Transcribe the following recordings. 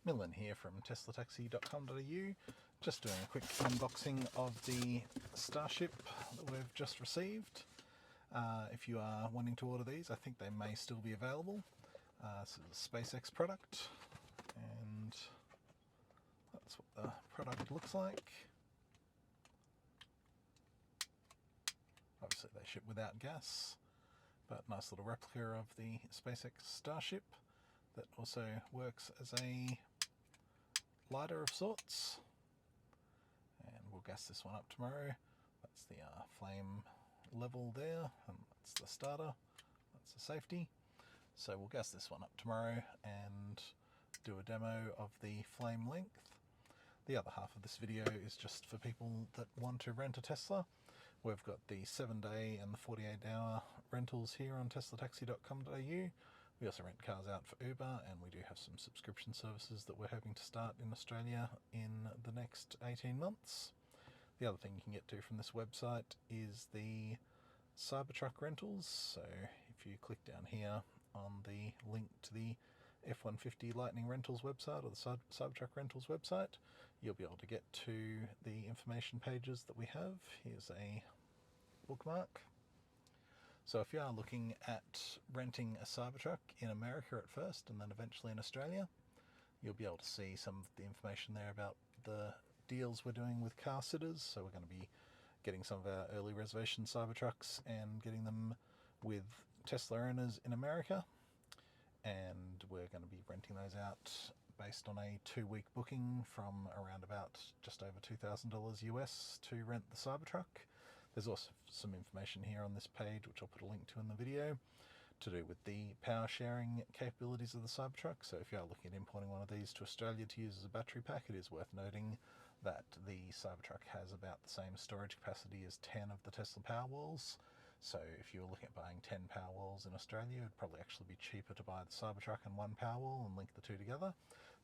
Millin here from TeslaTaxi.com.au. Just doing a quick unboxing of the StarShip that we've just received. If you are wanting to order these, I think they may still be available. This is a SpaceX product, and that's what the product looks like. Obviously they ship without gas, but nice little replica of the SpaceX StarShip that also works as a lighter of sorts. And we'll gas this one up tomorrow. That's the flame level there, and that's the starter, that's the safety. So we'll gas this one up tomorrow and do a demo of the flame length. The other half of this video is just for people that want to rent a Tesla. We've got the 7-day and the 48-hour rentals here on TeslaTaxi.com.au. We also rent cars out for Uber, and we do have some subscription services that we're hoping to start in Australia in the next 18 months. The other thing you can get to from this website is the Cybertruck rentals. So if you click down here on the link to the F-150 Lightning Rentals website or the Cybertruck Rentals website, you'll be able to get to the information pages that we have. Here's a bookmark. So if you are looking at renting a Cybertruck in America at first and then eventually in Australia, you'll be able to see some of the information there about the deals we're doing with car sitters. So we're going to be getting some of our early reservation Cybertrucks and getting them with Tesla owners in America. And we're going to be renting those out based on a 2-week booking from around about just over $2,000 US to rent the Cybertruck. There's also some information here on this page, which I'll put a link to in the video, to do with the power sharing capabilities of the Cybertruck. So if you are looking at importing one of these to Australia to use as a battery pack, it is worth noting that the Cybertruck has about the same storage capacity as 10 of the Tesla Powerwalls. So if you were looking at buying 10 Powerwalls in Australia, it would probably actually be cheaper to buy the Cybertruck and one Powerwall and link the two together.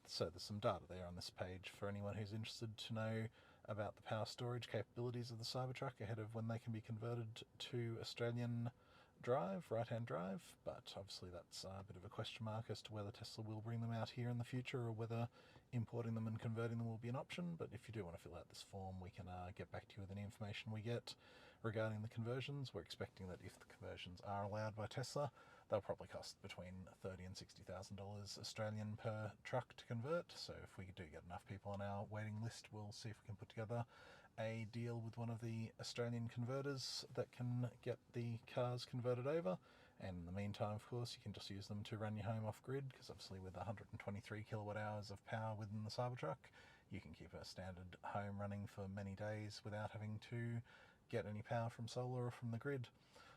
So there's some data there on this page for anyone who's interested to know about the power storage capabilities of the Cybertruck ahead of when they can be converted to Australian drive, right-hand drive. But obviously that's a bit of a question mark as to whether Tesla will bring them out here in the future or whether importing them and converting them will be an option. But if you do want to fill out this form, we can get back to you with any information we get regarding the conversions. We're expecting that if the conversions are allowed by Tesla, they'll probably cost between $30,000 and $60,000 Australian per truck to convert. So if we do get enough people on our waiting list, we'll see if we can put together a deal with one of the Australian converters that can get the cars converted over. And in the meantime, of course, you can just use them to run your home off grid, because obviously with 123 kilowatt hours of power within the Cybertruck, you can keep a standard home running for many days without having to get any power from solar or from the grid.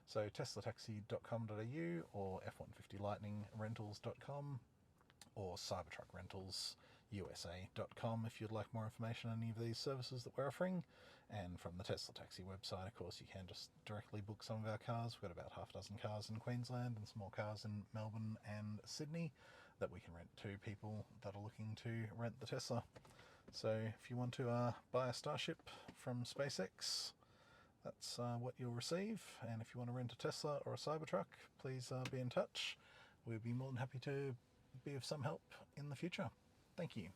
So TeslaTaxi.com.au or F-150LightningRentals.com or CybertruckRentalsUSA.com if you'd like more information on any of these services that we're offering. And from the Tesla Taxi website, of course, you can just directly book some of our cars. We've got about half a dozen cars in Queensland and some more cars in Melbourne and Sydney that we can rent to people that are looking to rent the Tesla. So if you want to buy a StarShip from SpaceX, that's what you'll receive. And if you want to rent a Tesla or a Cybertruck, please be in touch. We'd be more than happy to be of some help in the future. Thank you.